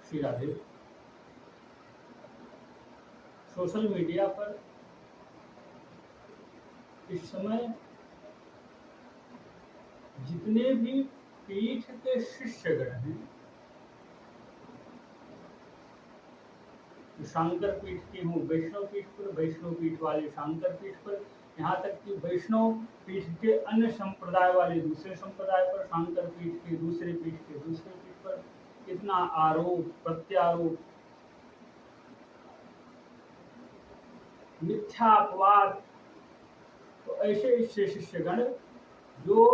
Shri Radhe. Social media पर इस समय जितने भी पीठ के शिष्यगण हैं, शांकर पीठ के हों, वैष्णव पीठ पर वैष्णव पीठ वाले शांकर पीठ पर, यहाँ तक कि वैष्णव पीठ के अन्य संप्रदाय वाले दूसरे संप्रदाय पर, शांकर पीठ के दूसरे पीठ के दूसरे पीठ पर, इतना आरोप प्रत्यारोप, मिथ्या अपवाद। तो ऐसे शिष्यगण जो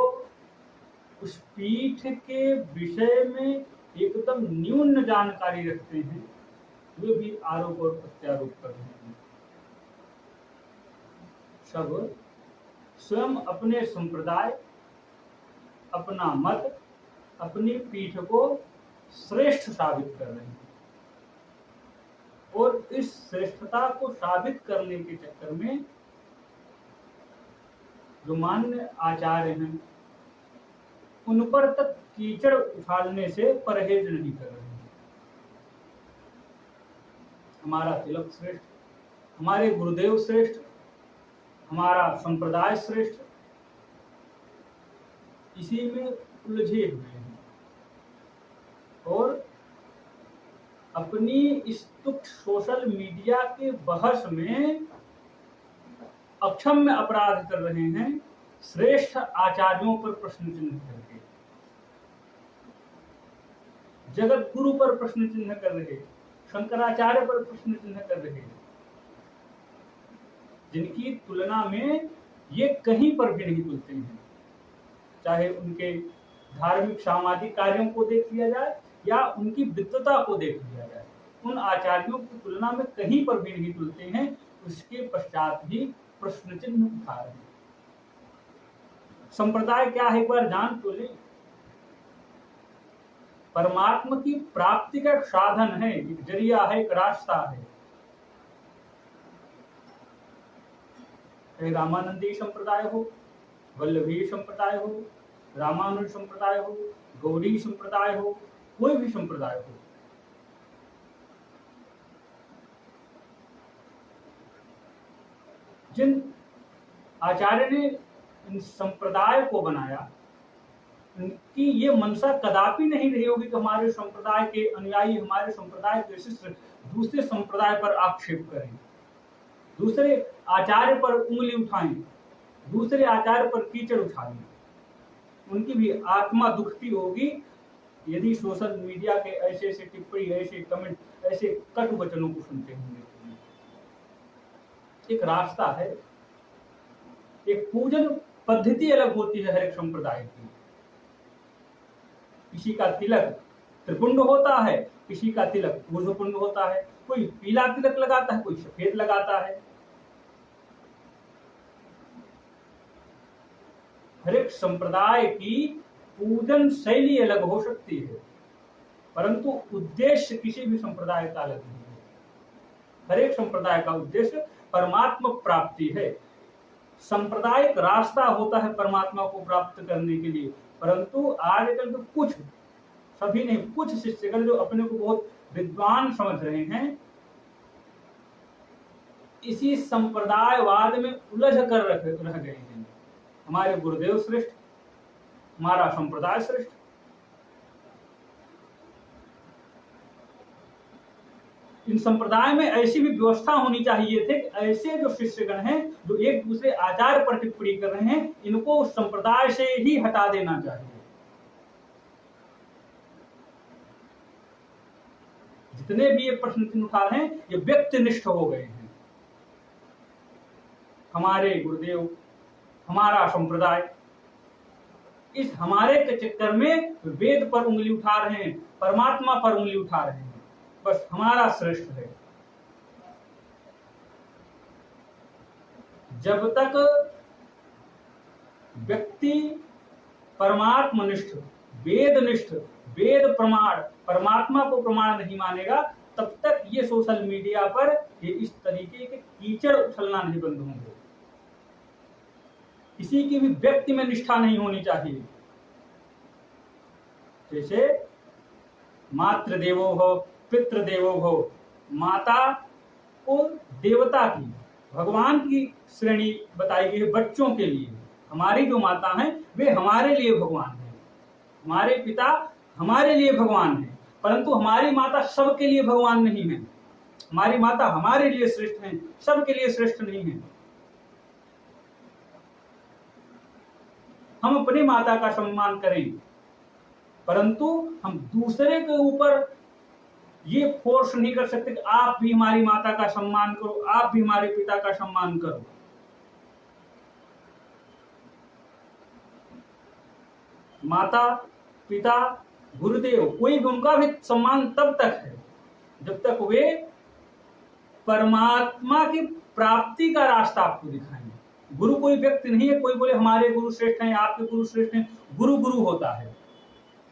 उस पीठ के विषय में एकदम न्यून जानकारी रखते हैं, वे भी आरोप और प्रत्यारोप कर रहे हैं। सब स्वयं अपने संप्रदाय, अपना मत, अपनी पीठ को श्रेष्ठ साबित कर रहे हैं और इस श्रेष्ठता को साबित करने के चक्कर में जो मान्य आचार्य हैं, उन पर तक कीचड़ उछालने से परहेज नहीं कर रहे हैं। हमारा तिलक श्रेष्ठ, हमारे गुरुदेव श्रेष्ठ, हमारा संप्रदाय श्रेष्ठ, इसी में उलझे हुए हैं और अपनी इस तुच्छ सोशल मीडिया के बहस में अक्षम्य अपराध कर रहे हैं, श्रेष्ठ आचार्यों पर प्रश्न चिन्ह करके, जगत गुरु पर प्रश्न चिन्ह कर रहे, शंकराचार्य पर प्रश्न चिन्ह कर रहे, जिनकी तुलना में ये कहीं पर भी नहीं तुलते हैं। चाहे उनके धार्मिक सामाजिक कार्यों को देख लिया जाए या उनकी विद्वता को देख लिया जाए, उन आचार्यों की तुलना में कहीं पर भी नहीं तुलते हैं। उसके पश्चात भी प्रश्न चिन्ह उठा रहे हैं। संप्रदाय क्या है, एक बार जान तो ले। परमात्मा की प्राप्ति का एक साधन है, एक जरिया है, एक रास्ता है। चाहे रामानंदी संप्रदाय हो, वल्लभी संप्रदाय हो, रामानुज संप्रदाय हो, गौड़ी संप्रदाय हो, कोई भी संप्रदाय हो, जिन आचार्य ने इन संप्रदाय को बनाया, उनकी ये मनसा कदापि नहीं रही होगी कि हमारे संप्रदाय के अनुयायी, हमारे संप्रदाय के शिष्य दूसरे संप्रदाय पर आक्षेप करें, दूसरे आचार्य पर उंगली उठाएं, दूसरे आचार्य पर कीचड़ उछालें। उनकी भी आत्मा दुखती होगी यदि सोशल मीडिया के ऐसे ऐसे टिप्पणी, ऐसे कमेंट, ऐसे कटु वचनों को सुनते होंगे। एक रास्ता है, एक पूजन पद्धति अलग होती है हर एक संप्रदाय की। किसी का तिलक त्रिपुंड होता है, किसी का तिलक ऊर्ध्वपुंड होता है, कोई पीला तिलक लगाता है, कोई सफेद लगाता है। हर एक संप्रदाय की पूजन शैली अलग हो सकती है, परंतु उद्देश्य किसी भी संप्रदाय का अलग नहीं है। हर एक संप्रदाय का उद्देश्य परमात्मा प्राप्ति है। सांप्रदायिक रास्ता होता है परमात्मा को प्राप्त करने के लिए, परंतु आजकल के कुछ, सभी नहीं, कुछ शिष्यगण जो अपने को बहुत विद्वान समझ रहे हैं, इसी संप्रदायवाद में उलझ कर रह गए हैं। हमारे गुरुदेव श्रेष्ठ, हमारा संप्रदाय श्रेष्ठ। इन संप्रदाय में ऐसी भी व्यवस्था होनी चाहिए थे कि ऐसे जो शिष्यगण हैं जो एक दूसरे आचार्य पर टिप्पणी कर रहे हैं, इनको उस संप्रदाय से ही हटा देना चाहिए। जितने भी ये प्रश्न चिन्ह उठा रहे हैं, ये व्यक्तिनिष्ठ हो गए हैं। हमारे गुरुदेव, हमारा संप्रदाय, इस हमारे के चक्कर में वेद पर उंगली उठा रहे हैं, परमात्मा पर उंगली उठा रहे हैं। बस हमारा श्रेष्ठ है। जब तक व्यक्ति परमात्मनिष्ठ, वेदनिष्ठ, वेद प्रमाण, परमात्मा को प्रमाण नहीं मानेगा, तब तक ये सोशल मीडिया पर ये इस तरीके के कीचड़ उछलना नहीं बंद होंगे। किसी की भी व्यक्ति में निष्ठा नहीं होनी चाहिए। जैसे मातृदेवो हो पितृदेवो भव। माता को देवता की, भगवान की श्रेणी बताई गई है बच्चों के लिए। हमारी जो माता हैं वे हमारे लिए भगवान हैं, हमारे पिता हमारे लिए भगवान हैं, परंतु हमारी माता सबके लिए भगवान नहीं है। हमारी माता हमारे लिए श्रेष्ठ हैं, सबके लिए श्रेष्ठ नहीं है। हम अपनी माता का सम्मान करें, परंतु हम दूसरे के ऊपर ये फोर्स नहीं कर सकते कि आप भी हमारी माता का सम्मान करो, आप भी हमारे पिता का सम्मान करो। माता पिता गुरुदेव, कोई भी उनका भी सम्मान तब तक है जब तक वे परमात्मा की प्राप्ति का रास्ता आपको दिखाएंगे। गुरु कोई व्यक्ति नहीं है, कोई बोले हमारे गुरु श्रेष्ठ हैं, आपके गुरु श्रेष्ठ हैं। गुरु गुरु होता है,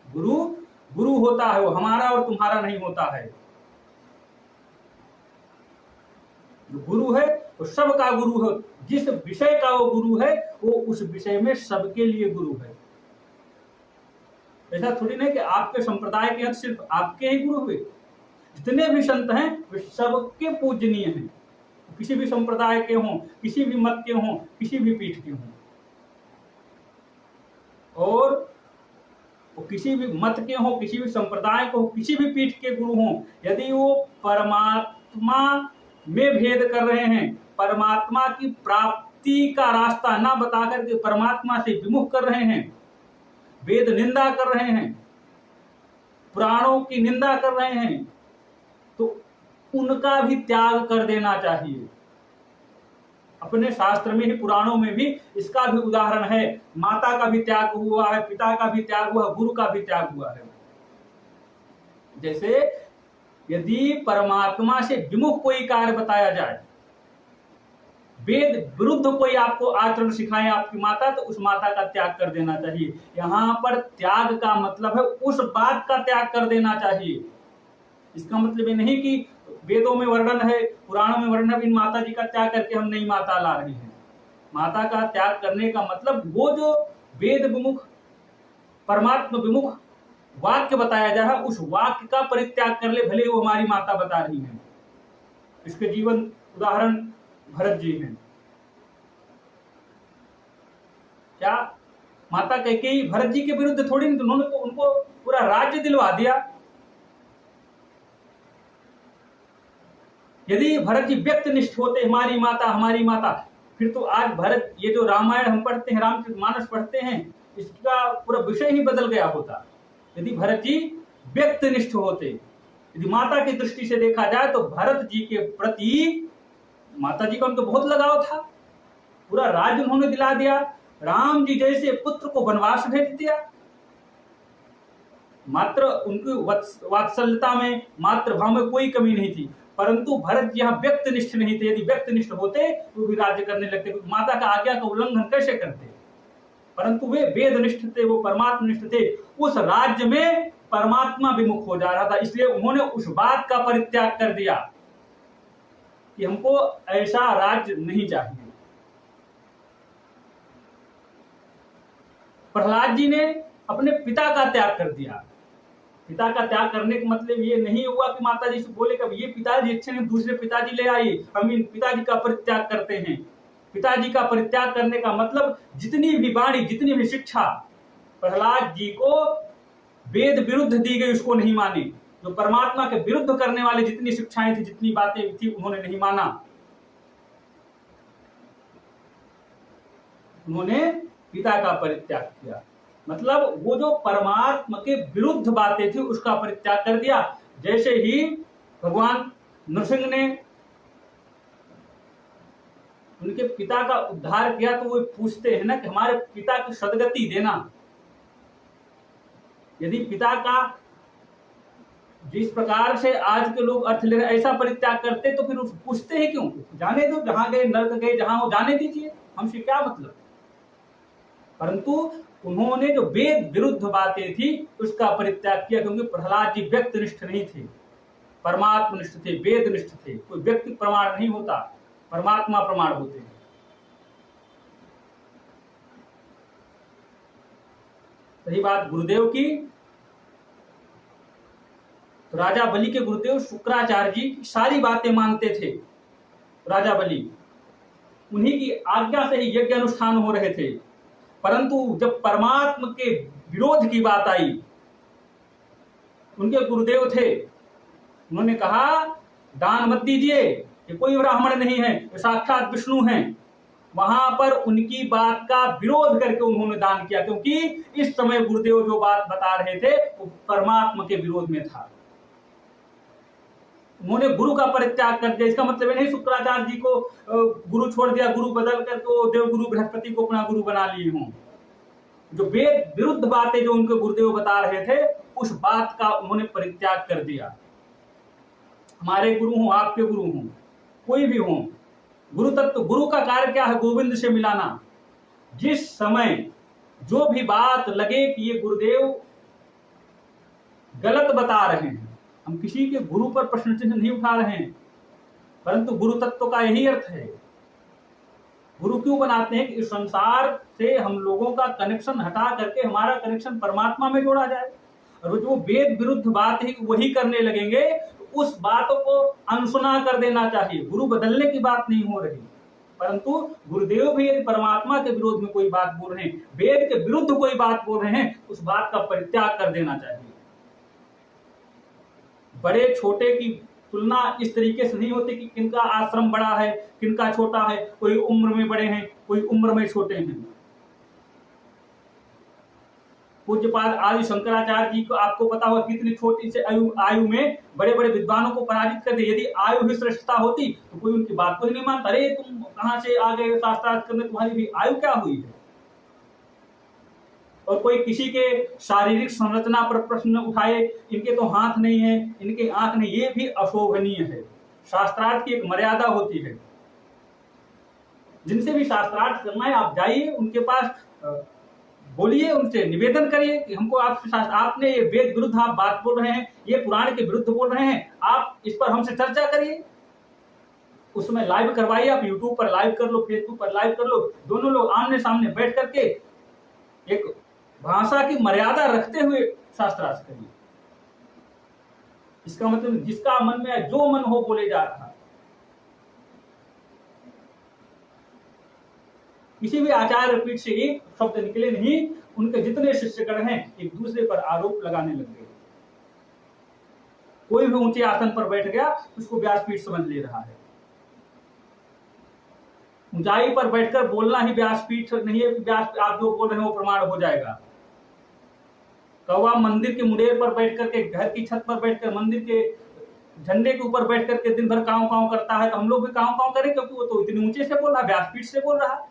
गुरु गुरु होता है, वो हमारा और तुम्हारा नहीं होता है। जो गुरु है वो सबका गुरु है, जिस विषय का वो गुरु है वो उस विषय में सबके लिए गुरु है। ऐसा थोड़ी नहीं कि आपके संप्रदाय के सिर्फ आपके ही गुरु हुए, जितने भी संत हैं वे सबके पूजनीय हैं, किसी भी संप्रदाय के हों, किसी भी मत के हों, किसी भी पीठ के हों, और वो किसी भी मत के हों, किसी भी संप्रदाय को, किसी भी पीठ के गुरु हों, यदि वो परमात्मा में भेद कर रहे हैं, परमात्मा की प्राप्ति का रास्ता ना बता करके परमात्मा से विमुख कर रहे हैं, वेद निंदा कर रहे हैं, पुराणों की निंदा कर रहे हैं, तो उनका भी त्याग कर देना चाहिए। अपने शास्त्र में ही, पुराणों में भी इसका भी उदाहरण है। माता का भी त्याग हुआ है, पिता का भी त्याग हुआ, गुरु का भी त्याग हुआ है। जैसे यदि परमात्मा से विमुख कोई कार्य बताया जाए, वेद विरुद्ध कोई आपको आचरण सिखाए आपकी माता, तो उस माता का त्याग कर देना चाहिए। यहां पर त्याग का मतलब है उस बात का त्याग कर देना चाहिए। इसका मतलब ये नहीं कि वेदों में वर्णन है, पुराणों में वर्णन है, इन माता जी का त्याग करके हम नई माता ला रहे हैं। माता का त्याग करने का मतलब वो जो वेद विमुख, परमात्मा विमुख वाक्य बताया जा रहा है, उस वाक्य का परित्याग कर ले, भले वो हमारी माता बता रही है। इसके जीवन उदाहरण भरत जी हैं। क्या माता कैकेयी भरत जी के विरुद्ध थोड़ी नहीं, उन्होंने उनको पूरा राज्य दिलवा दिया। यदि भरत जी व्यक्तिनिष्ठ होते, हमारी माता, फिर तो आज भरत, ये जो रामायण हम पढ़ते हैं, रामचरितमानस पढ़ते हैं, इसका पूरा विषय ही बदल गया होता। यदि भरत जी व्यक्तिनिष्ठ होते, यदि माता की दृष्टि से देखा जाए तो भरत जी के प्रति माता जी का उनको बहुत लगाव था, पूरा राज्य उन्होंने दिला दिया, राम जी जैसे पुत्र को वनवास भेज दिया। मात्र उनकी वात्सल्यता में, मातृभाव में कोई कमी नहीं थी, परंतु भरत जी यहाँ व्यक्तिनिष्ठ नहीं थे। यदि व्यक्तिनिष्ठ होते तो भी राज्य करने लगते, माता का आज्ञा का उल्लंघन कैसे करते। परंतु वे वेदनिष्ठ थे, वो परमात्मनिष्ठ थे। उस राज्य में परमात्मा विमुख हो जा रहा था, इसलिए उन्होंने उस बात का परित्याग कर दिया कि हमको ऐसा राज्य नहीं चाहिए। प्रहलाद जी ने अपने पिता का त्याग कर दिया। पिता का त्याग करने का मतलब ये नहीं हुआ कि माता जी से बोले कब ये पिताजी अच्छे नहीं, दूसरे पिताजी ले आइए, हम इन पिताजी का परित्याग करते हैं। पिताजी का परित्याग करने का मतलब जितनी भी वाणी, जितनी भी शिक्षा प्रहलाद जी को वेद विरुद्ध दी गई उसको नहीं माने। जो परमात्मा के विरुद्ध करने वाले जितनी शिक्षाएं थी, जितनी बातें थी, उन्होंने नहीं माना। उन्होंने पिता का परित्याग किया, मतलब वो जो परमात्मा के विरुद्ध बातें थी उसका परित्याग कर दिया। जैसे ही भगवान नरसिंह ने उनके पिता का उद्धार किया, तो वो पूछते हैं ना कि हमारे पिता की सदगति देना। यदि पिता का जिस प्रकार से आज के लोग अर्थ ले रहे ऐसा परित्याग करते, तो फिर पूछते हैं क्यों? जाने दो, जहां गए नरक गए, जहां वो जाने दीजिए, हमसे क्या मतलब। परंतु उन्होंने जो वेद विरुद्ध बातें थी उसका परित्याग किया, क्योंकि प्रहलाद जी व्यक्तिनिष्ठ नहीं थे, परमात्मनिष्ठ थे, वेदनिष्ठ थे। कोई व्यक्ति प्रमाण नहीं होता, परमात्मा प्रमाण होते हैं। रही बात गुरुदेव की, तो राजा बलि के गुरुदेव शुक्राचार्य जी की सारी बातें मानते थे। राजा बलि, उन्हीं की आज्ञा से ही यज्ञ अनुष्ठान हो रहे थे। परंतु जब परमात्मा के विरोध की बात आई, उनके गुरुदेव थे, उन्होंने कहा दान मत दीजिए, ये कोई ब्राह्मण नहीं है, ये साक्षात विष्णु हैं। वहां पर उनकी बात का विरोध करके उन्होंने दान किया, क्योंकि इस समय गुरुदेव जो बात बता रहे थे वो परमात्मा के विरोध में था। उन्होंने गुरु का परित्याग कर दिया। इसका मतलब नहीं शुक्राचार्य जी को गुरु छोड़ दिया, गुरु बदल करके देवगुरु बृहस्पति को अपना गुरु बना लिए हों। जो वेद विरुद्ध बातें जो उनके गुरुदेव बता रहे थे, उस बात का उन्होंने परित्याग कर दिया। हमारे गुरु हों, आपके गुरु हों, कोई भी हों, गुरु तत्व, गुरु का कार्य क्या है? गोविंद से मिलाना। जिस समय जो भी बात लगे कि ये गुरुदेव गलत बता रहे हैं, हम किसी के गुरु पर प्रश्न चिन्ह नहीं उठा रहे हैं, परंतु गुरु तत्व का यही अर्थ है। गुरु क्यों बनाते हैं कि इस संसार से हम लोगों का कनेक्शन हटा करके हमारा कनेक्शन परमात्मा में जोड़ा जाए। और जो वेद विरुद्ध बात है वही करने लगेंगे, तो उस बातों को अनसुना कर देना चाहिए। गुरु बदलने की बात नहीं हो रही, परंतु गुरुदेव भी यदि परमात्मा के विरोध में कोई बात बोल रहे हैं, वेद के विरुद्ध कोई बात बोल रहे हैं, उस बात का परित्याग कर देना चाहिए। बड़े छोटे की तुलना इस तरीके से नहीं होती कि किनका आश्रम बड़ा है, किनका छोटा है, कोई उम्र में बड़े हैं, कोई उम्र में छोटे हैं। पूज्यपाद आदि शंकराचार्य जी को आपको पता होगा कितनी छोटी से आयु में बड़े बड़े विद्वानों को पराजित कर दिया। यदि आयु ही श्रेष्ठता होती तो कोई उनकी बात को ही नहीं मानता। अरे तुम कहां से आ गए शास्त्रार्थ करने, तुम्हारी भी आयु क्या हुई है? और कोई किसी के शारीरिक संरचना पर प्रश्न उठाए, इनके तो हाथ नहीं है, इनके आंख नहीं, ये भी अशोभनीय है। शास्त्रार्थ की एक मर्यादा होती है। जिनसे भी शास्त्रार्थ करना है आप जाइए, उनके पास बोलिए, उनसे निवेदन करिए कि हमको आपने ये वेद विरुद्ध आप बात बोल रहे हैं, ये पुराण के विरुद्ध बोल रहे हैं, आप इस पर हमसे चर्चा करिए। उसमें लाइव करवाइए, आप यूट्यूब पर लाइव कर लो, फेसबुक पर लाइव कर लो, दोनों लोग आमने सामने बैठ करके एक भाषा की मर्यादा रखते हुए शास्त्रार्थ करिए। इसका मतलब जिसका मन में जो मन हो बोले जा रहा है। किसी भी आचार्य पीठ से एक शब्द निकले नहीं, उनके जितने शिष्यगण हैं एक दूसरे पर आरोप लगाने लग गए। कोई भी ऊंचे आसन पर बैठ गया उसको व्यासपीठ समझ ले रहा है। ऊंचाई पर बैठकर बोलना ही व्यासपीठ नहीं है, व्यास आप जो बोल रहे हैं वो प्रमाण हो जाएगा। कौवा मंदिर के मुंडेर पर बैठ करके, घर की छत पर बैठकर, मंदिर के झंडे के ऊपर बैठ करके दिन भर कांव कांव करता है, तो हम लोग भी कांव कांव करें, क्योंकि वो तो इतने ऊंचे से बोल रहा है, व्यासपीठ से बोल रहा है।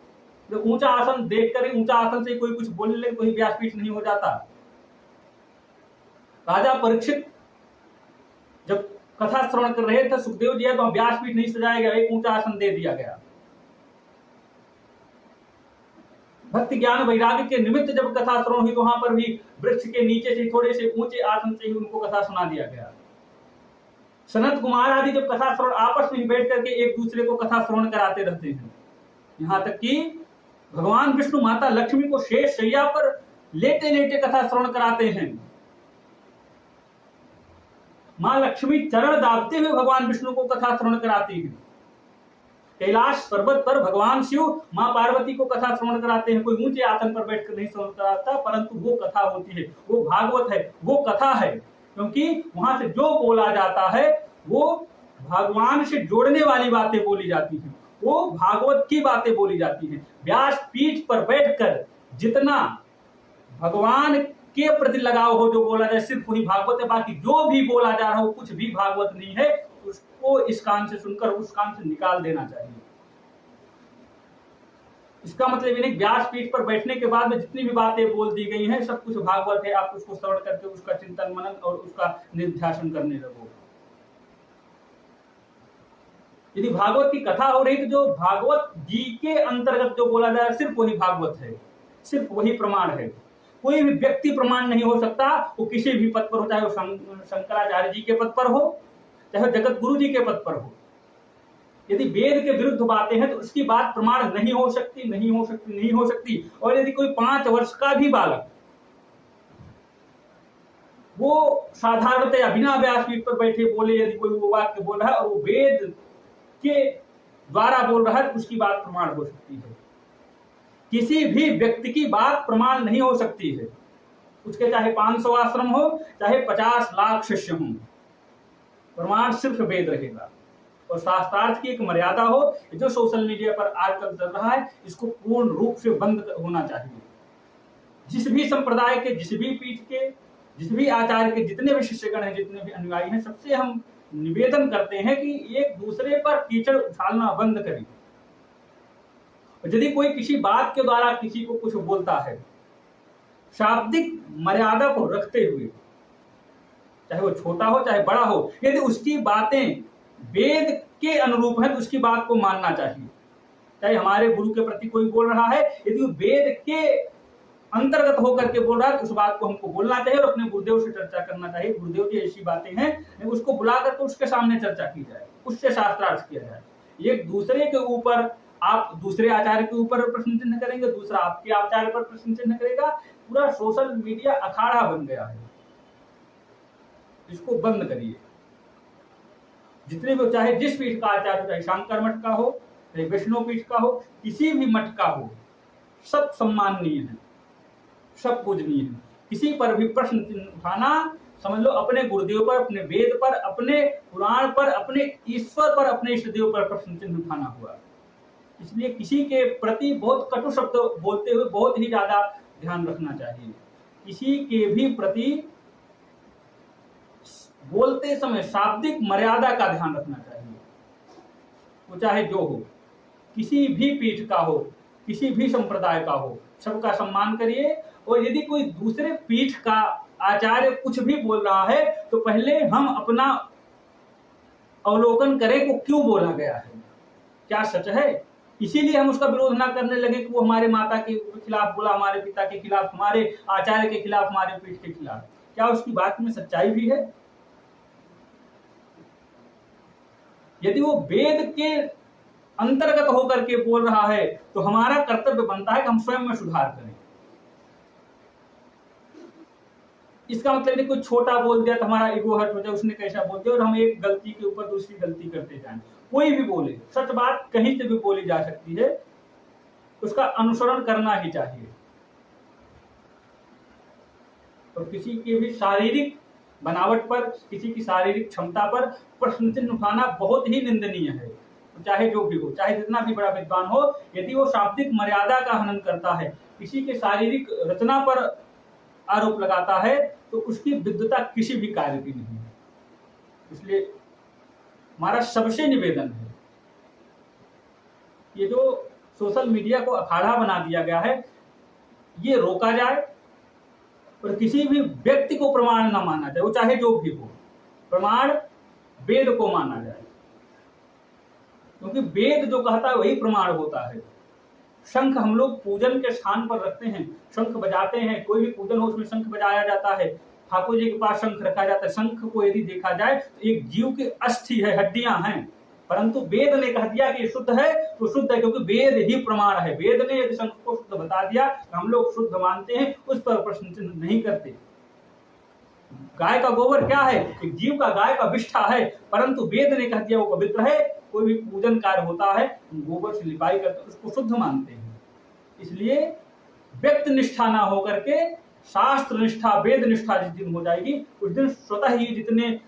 तो ऊंचा आसन देख कर ही, ऊंचा आसन से कोई कुछ बोलने लगे तो ही व्यासपीठ नहीं हो जाता। राजा परीक्षित जब कथा श्रवण कर रहे थे, सुखदेव जी है, तो व्यासपीठ नहीं सजाया गया, एक ऊंचा आसन दे दिया गया। भक्ति ज्ञान वैराग्य के निमित्त जब कथा श्रवण हुई तो वहां पर भी वृक्ष के नीचे से थोड़े से ऊंचे आसन से ही उनको कथा सुना दिया गया। सनत कुमार आदि जब कथा श्रवण आपस में बैठ करके एक दूसरे को कथा श्रवण कराते रहते हैं, यहां तक कि भगवान विष्णु माता लक्ष्मी को शेष शैया पर लेटे लेटे कथा श्रवण कराते हैं। मां लक्ष्मी चरण दाबते हुए भगवान विष्णु को कथा श्रवण कराती हैं। कैलाश पर्वत पर भगवान शिव मां पार्वती को कथा श्रवण कराते हैं। कोई ऊंचे आसन पर बैठकर नहीं श्रवण कराता, परंतु वो कथा होती है, वो भागवत है, वो कथा है, क्योंकि वहां से जो बोला जाता है वो भगवान से जोड़ने वाली बातें बोली जाती हैं, वो भागवत की बातें बोली जाती हैं। व्यास पीठ पर बैठकर जितना भगवान के प्रति लगाव हो, जो बोला जाए सिर्फ वही भागवत है। बाकी जो भी बोला जा रहा है वो कुछ भी भागवत नहीं है। उसको इस कान से सुनकर उस कान से निकाल देना चाहिए। इसका मतलब ये नहीं व्यास पीठ पर बैठने के बाद में जितनी भी बातें बोल दी गई हैं सब कुछ भागवत है, आप उसको श्रवण करके उसका चिंतन मनन और उसका निध्यासन करने लगो। यदि भागवत की कथा हो रही तो जो भागवत जी के अंतर्गत जो बोला जाए सिर्फ वही भागवत है, सिर्फ वही प्रमाण है। कोई भी व्यक्ति प्रमाण नहीं हो सकता, वो किसी भी पद पर हो, चाहे वो शंकराचार्य जी के पद पर हो, चाहे जगत गुरु जी के पद पर हो। यदि वेद के विरुद्ध बातें हैं तो उसकी बात प्रमाण नहीं हो सकती, नहीं हो सकती, नहीं हो सकती। और यदि कोई 5 वर्ष का भी बालक वो साधारणतया बिना व्यासपीठ पर बैठे बोले यदि कोई वो वाक्य बोल रहा है और वो वेद के द्वारा बोल रहा है, उसकी बात प्रमाण हो सकती है। किसी भी व्यक्ति की बात प्रमाण नहीं हो सकती है, उसके चाहे 500 आश्रम हो, चाहे 50 लाख शिष्य हों, प्रमाण सिर्फ वेद रहेगा। और शास्त्रार्थ की एक मर्यादा हो, जो सोशल मीडिया पर आजकल चल रहा है, इसको पूर्ण रूप से बंद होना चाहिए। जिस भी संप्रदाय के, जिस भी पीठ के, जिस भी आचार्य के जितने भी शिष्यगण हैं, जितने भी अनुयायी हैं, सबसे हम निवेदन करते हैं कि एक दूसरे पर कीचड़ उछालना बंद करें। यदि कोई किसी बात के द्वारा किसी को कुछ बोलता है, शाब्दिक मर्यादा को रखते हुए, चाहे वो छोटा हो चाहे बड़ा हो, यदि उसकी बातें वेद के अनुरूप है तो उसकी बात को मानना चाहिए। चाहे हमारे गुरु के प्रति कोई बोल रहा है, यदि वो वेद के अंतर्गत होकर के बोल रहा है तो उस बात को हमको बोलना चाहिए और अपने गुरुदेव से चर्चा करना चाहिए। गुरुदेव जी ऐसी बातें हैं, उसको बुला करके उसके सामने चर्चा की जाए, उससे शास्त्रार्थ किया जाए। एक दूसरे के ऊपर, आप दूसरे आचार्य के ऊपर प्रश्न चिन्ह करेंगे, दूसरा आपके आचार्य पर प्रश्न चिन्ह करेगा, पूरा सोशल मीडिया अखाड़ा बन गया है। इसको बंद करिए। जितने भी, चाहे जिस पीठ का आचार्य, चाहे शंकर मठ का हो, चाहे वैष्णव पीठ का हो, किसी भी मठ का हो, सब सम्माननीय है, सब पूजनीय है। किसी पर भी प्रश्न चिन्ह उठाना, समझ लो अपने गुरुदेव पर, अपने वेद पर, अपने पुराण पर, अपने ईश्वर पर, अपने इष्टदेव पर प्रश्न चिन्ह उठाना हुआ। इसलिए किसी के प्रति बहुत कटु शब्द बोलते हुए बहुत ही ज्यादा ध्यान रखना चाहिए। किसी के भी प्रति बोलते समय शाब्दिक मर्यादा का ध्यान रखना चाहिए, वो चाहे जो हो, किसी भी पीठ का हो, किसी भी संप्रदाय का हो, सबका सम्मान करिए। और यदि कोई दूसरे पीठ का आचार्य कुछ भी बोल रहा है तो पहले हम अपना अवलोकन करें वो क्यों बोला गया है, क्या सच है। इसीलिए हम उसका विरोध ना करने लगे कि वो हमारे माता के खिलाफ बोला, हमारे पिता के खिलाफ, हमारे आचार्य के खिलाफ, हमारे पीठ के खिलाफ। क्या उसकी बात में सच्चाई भी है? यदि वो वेद के अंतर्गत होकर के बोल रहा है तो हमारा कर्तव्य बनता है कि हम स्वयं में सुधार करें। इसका मतलब नहीं कोई छोटा बोल दिया तो हमारा ईगो हर्ट हो जाए, उसने कैसा बोल दिया, और हम एक गलती के ऊपर दूसरी गलती करते जाएं। कोई भी बोले, सच बात कहीं से भी बोली जा सकती है, उसका अनुसरण करना ही चाहिए। और किसी की भी शारीरिक बनावट पर, किसी की शारीरिक क्षमता पर प्रश्न चिन्ह उठाना बहुत ही निंदनीय है। चाहे जो भी हो, चाहे जितना भी बड़ा विद्वान हो, यदि वो शाब्दिक मर्यादा का हनन करता है, किसी के शारीरिक रचना पर आरोप लगाता है, तो उसकी विद्वता किसी भी कार्य की नहीं है। इसलिए हमारा सबसे निवेदन है, ये जो सोशल मीडिया को अखाड़ा बना दिया गया है, ये रोका जाए और किसी भी व्यक्ति को प्रमाण न माना जाए, वो चाहे जो भी हो। प्रमाण वेद को माना जाए, क्योंकि वेद जो कहता है वही प्रमाण होता है। शंख हम लोग पूजन के स्थान पर रखते हैं, शंख बजाते हैं, कोई भी पूजन हो उसमें शंख बजाया जाता है, ठाकुर जी के पास शंख रखा जाता है। शंख को यदि देखा जाए तो एक जीव की अस्थि है, हड्डियां हैं, परंतु वेद ने कह दिया कि शुद्ध है तो शुद्ध है, क्योंकि वेद ही प्रमाण है। वेद ने यदि शंख को शुद्ध बता दिया तो हम लोग शुद्ध मानते हैं, उस पर प्रश्न चिन्ह नहीं करते। गाय का गोबर क्या है? एक जीव का गाय का विष्ठा है, परंतु वेद ने कह दिया वो पवित्र है। कोई भी पूजन कार्य होता है, गोबर से लिपाई करते, उसको शुद्ध मानते हैं। इसलिए व्यक्ति निष्ठा ना होकर के शास्त्र निष्ठा, वेद निष्ठा जिस दिन हो जाएगी, उस दिन स्वतः ही जितने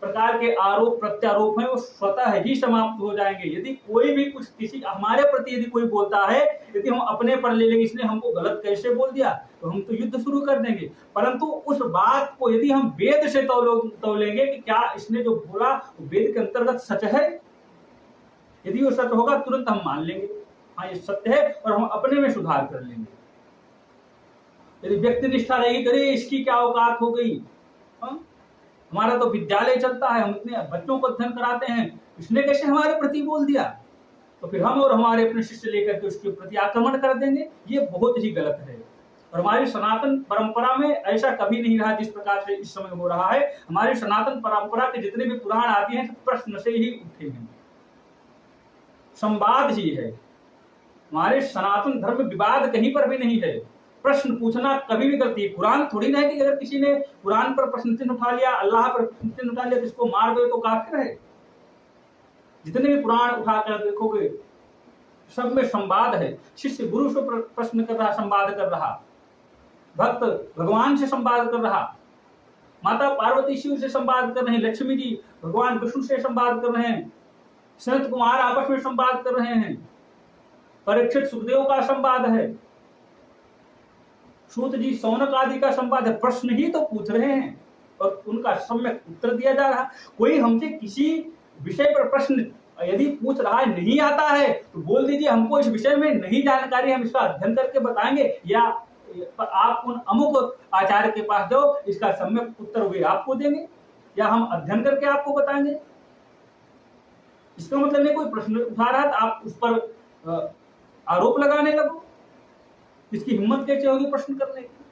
प्रकार के आरोप प्रत्यारोप हैं वो स्वतः ही समाप्त हो जाएंगे। यदि कोई भी कुछ किसी हमारे प्रति यदि कोई बोलता है, यदि हम अपने पर ले लेंगे, इसने हमको गलत कैसे बोल दिया, तो हम तो युद्ध शुरू कर देंगे। परंतु उस बात को यदि हम वेद से तौलेंगे कि क्या इसने जो बोला वेद के अंतर्गत सच है, यदि वो सच होगा तुरंत हम मान लेंगे, हाँ ये सत्य है, और हम अपने में सुधार कर लेंगे। यदि व्यक्ति निष्ठा रहेगी, करे इसकी क्या औकात हो गई, हमारा तो विद्यालय चलता है, हम इतने बच्चों को अध्ययन कराते हैं, इसने कैसे हमारे प्रति बोल दिया, तो फिर हम और हमारे अपने शिष्य लेकर के उसके प्रति आक्रमण कर देंगे। ये बहुत ही गलत है। और हमारी सनातन परंपरा में ऐसा कभी नहीं रहा जिस प्रकार से इस समय हो रहा है। हमारी सनातन परंपरा के जितने भी पुराण आदि हैं प्रश्न से ही उठे हैं, संवाद ही है। हमारे सनातन धर्म में विवाद कहीं पर भी नहीं है। प्रश्न पूछना कभी भी गलती है। कुरान थोड़ी ना है कि अगर किसी ने कुरान पर प्रश्न चिन्ह उठा लिया, अल्लाह पर प्रश्न चिन्ह उठा लिया तो इसको मार दो तो काफिर है। जितने भी कुरान उठाकर देखोगे सब में संवाद है। शिष्य गुरु से प्रश्न कर रहा, संवाद कर रहा, भक्त भगवान से संवाद कर रहा, माता पार्वती शिव से संवाद कर रहे हैं, लक्ष्मी जी भगवान विष्णु से संवाद कर रहे हैं, संत कुमार आपस में संवाद कर रहे हैं, परीक्षित सुखदेव का संवाद है, सूत जी सौनक आदि का संवाद है। प्रश्न ही तो पूछ रहे हैं और उनका सम्यक उत्तर दिया जा रहा। कोई हमसे किसी विषय पर प्रश्न यदि पूछ रहा है, नहीं आता है तो बोल दीजिए हमको इस विषय में नहीं जानकारी, हम इसका अध्ययन करके बताएंगे, या आप उन अमुक आचार्य के पास जाओ, इसका सम्यक उत्तर वे आपको देंगे, या हम अध्ययन करके आपको बताएंगे। इसका मतलब नहीं कोई प्रश्न उठा रहा था आप उस पर आरोप लगाने लगो। इसकी हिम्मत कैसे होगी प्रश्न करने की?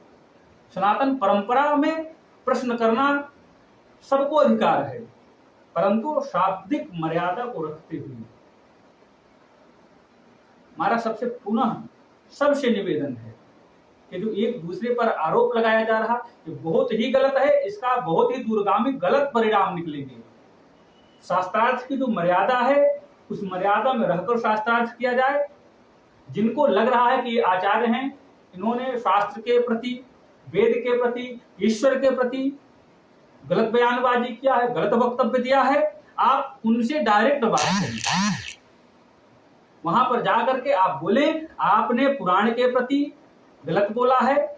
सनातन परंपरा में प्रश्न करना सबको अधिकार है, परंतु शाब्दिक मर्यादा को रखते हुए। हमारा सबसे पुनः सबसे निवेदन है कि जो एक दूसरे पर आरोप लगाया जा रहा ये बहुत ही गलत है, इसका बहुत ही दूरगामी गलत परिणाम निकलेंगे। शास्त्रार्थ की जो मर्यादा है उस मर्यादा में रहकर शास्त्रार्थ किया जाए। जिनको लग रहा है कि ये आचार्य हैं, इन्होंने शास्त्र के प्रति, वेद के प्रति, ईश्वर के प्रति गलत बयानबाजी किया है, गलत वक्तव्य दिया है, आप उनसे डायरेक्ट बात करें। वहां पर जाकर के आप बोले आपने पुराण के प्रति गलत बोला है,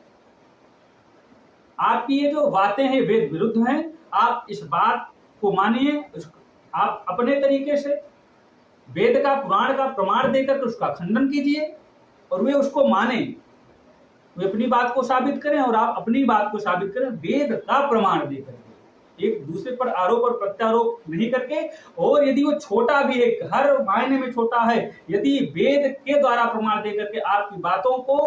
आपकी ये जो बातें हैं वेद विरुद्ध हैं, आप इस बात को मानिए, आप अपने तरीके से वेद का पुराण का प्रमाण देकर के उसका खंडन कीजिए और वे उसको माने, वे अपनी बात को साबित करें और आप अपनी बात को साबित करें वेद का प्रमाण देकर के, एक दूसरे पर आरोप और प्रत्यारोप नहीं करके। और यदि वो छोटा भी है, हर मायने में छोटा है, यदि वेद के द्वारा प्रमाण देकर के आपकी बातों को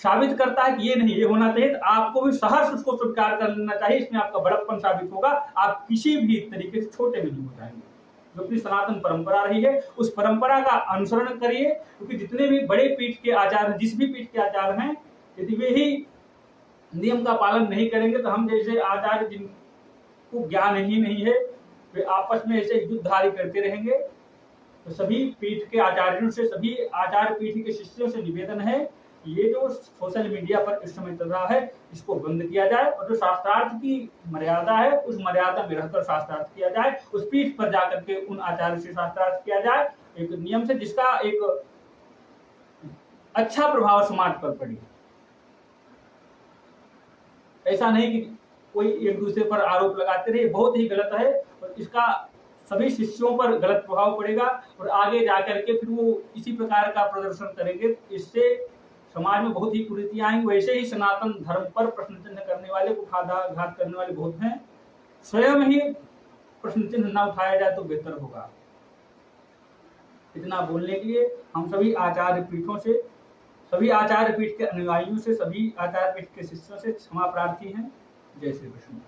साबित करता है कि ये नहीं, ये होना चाहिए, तो आपको भी सहर्ष उसको स्वीकार कर लेना चाहिए। इसमें आपका बड़प्पन साबित होगा। आप किसी भी तरीके से छोटे नहीं हो जाएंगे। जो अपनी सनातन परंपरा रही है उस परंपरा का अनुसरण करिए, क्योंकि जितने भी बड़े पीठ के आचार्य, जिस भी पीठ के आचार्य हैं, यदि वे ही नियम का पालन नहीं करेंगे तो हम जैसे आचार्य जिनको ज्ञान ही नहीं है वे आपस में ऐसे युद्धधारी करते रहेंगे। तो सभी पीठ के आचार्यों से, सभी आचार्य पीठ के शिष्यों से निवेदन है ये जो सोशल मीडिया पर इस समय चल रहा है इसको बंद किया जाए और जो शास्त्रार्थ की मर्यादा है उस मर्यादा में रहकर शास्त्रार्थ किया जाए। उस पीठ पर जाकर के उन आचार्य से शास्त्रार्थ किया जाए एक नियम से, जिसका एक अच्छा प्रभाव समाज पर पड़े। ऐसा नहीं कि कोई एक दूसरे पर आरोप लगाते रहे, बहुत ही गलत है और इसका सभी शिष्यों पर गलत प्रभाव पड़ेगा और आगे जाकर के फिर वो इसी प्रकार का प्रदर्शन करेंगे। इससे समाज में बहुत ही कुरीतियां आएंगी। वैसे ही सनातन धर्म पर प्रश्न चिन्ह करने वाले, कुठाघात करने वाले बहुत हैं। स्वयं ही प्रश्न चिन्ह न उठाया जाए तो बेहतर होगा। इतना बोलने के लिए हम सभी आचार्य पीठों से, सभी आचार्य पीठ के अनुयायियों से, सभी आचार्य पीठ के शिष्यों से क्षमा प्रार्थी हैं। जय श्री कृष्ण।